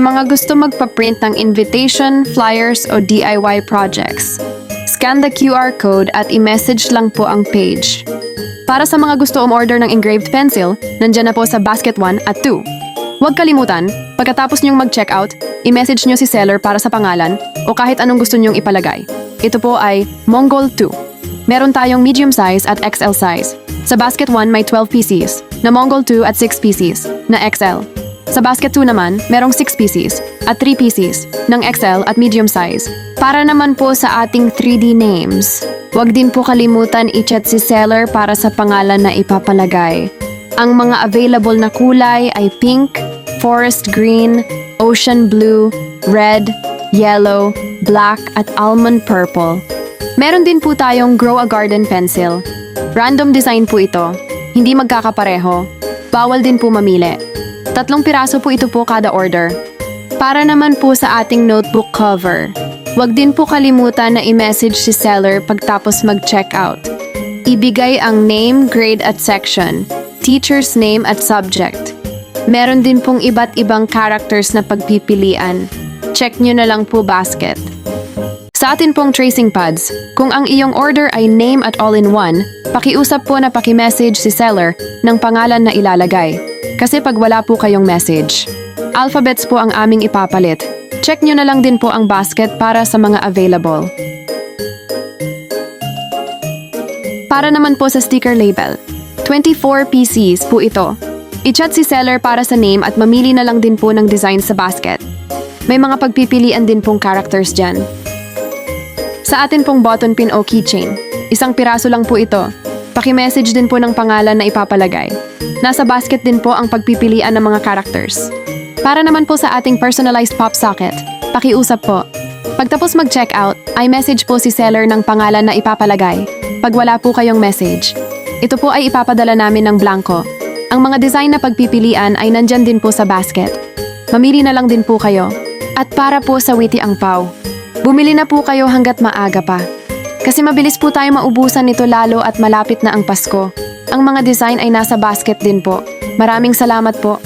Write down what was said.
mga gusto magpa-print ng invitation, flyers o DIY projects. Scan the QR code at i-message lang po ang page. Para sa mga gusto umorder ng engraved pencil, nandyan na po sa basket 1 at 2. Huwag kalimutan, pagkatapos nyong mag-checkout, i-message nyo si seller para sa pangalan o kahit anong gusto nyong ipalagay. Ito po ay Mongol 2. Meron tayong medium size at XL size. Sa basket 1 may 12 pieces, na Mongol 2 at 6 pieces, na XL. Sa basket 2 naman, merong 6 pieces at 3 pieces ng XL at medium size. Para naman po sa ating 3D names, huwag din po kalimutan i-chat si seller para sa pangalan na ipapalagay. Ang mga available na kulay ay pink, forest green, ocean blue, red, yellow, black at almond purple. Meron din po tayong Grow a Garden pencil. Random design po ito, hindi magkakapareho. Bawal din po mamili. 3 piraso po ito po kada order. Para naman po sa ating notebook cover, huwag din po kalimutan na i-message si seller pagtapos mag-checkout. Ibigay ang name, grade at section, teacher's name at subject. Meron din pong iba't ibang characters na pagpipilian. Check nyo na lang po basket. Sa atin pong tracing pads, kung ang iyong order ay name at all-in-one, pakiusap po na paki-message si seller ng pangalan na ilalagay. Kasi pag wala po kayong message, alphabets po ang aming ipapalit. Check nyo na lang din po ang basket para sa mga available. Para naman po sa sticker label, 24 PCs po ito. I-chat si seller para sa name at mamili na lang din po ng design sa basket. May mga pagpipilian din pong characters dyan. Sa atin pong button pin o keychain, 1 piraso lang po ito. Paki-message din po ng pangalan na ipapalagay. Nasa basket din po ang pagpipilian ng mga characters. Para naman po sa ating personalized pop socket, pakiusap po. Pagtapos mag-checkout, ay message po si seller ng pangalan na ipapalagay. Pag wala po kayong message, ito po ay ipapadala namin ng blanco. Ang mga design na pagpipilian ay nandyan din po sa basket. Mamili na lang din po kayo. At para po sa witty ang pau, bumili na po kayo hanggat maaga pa. Kasi mabilis po tayo maubusan nito lalo at malapit na ang Pasko. Ang mga design ay nasa basket din po. Maraming salamat po.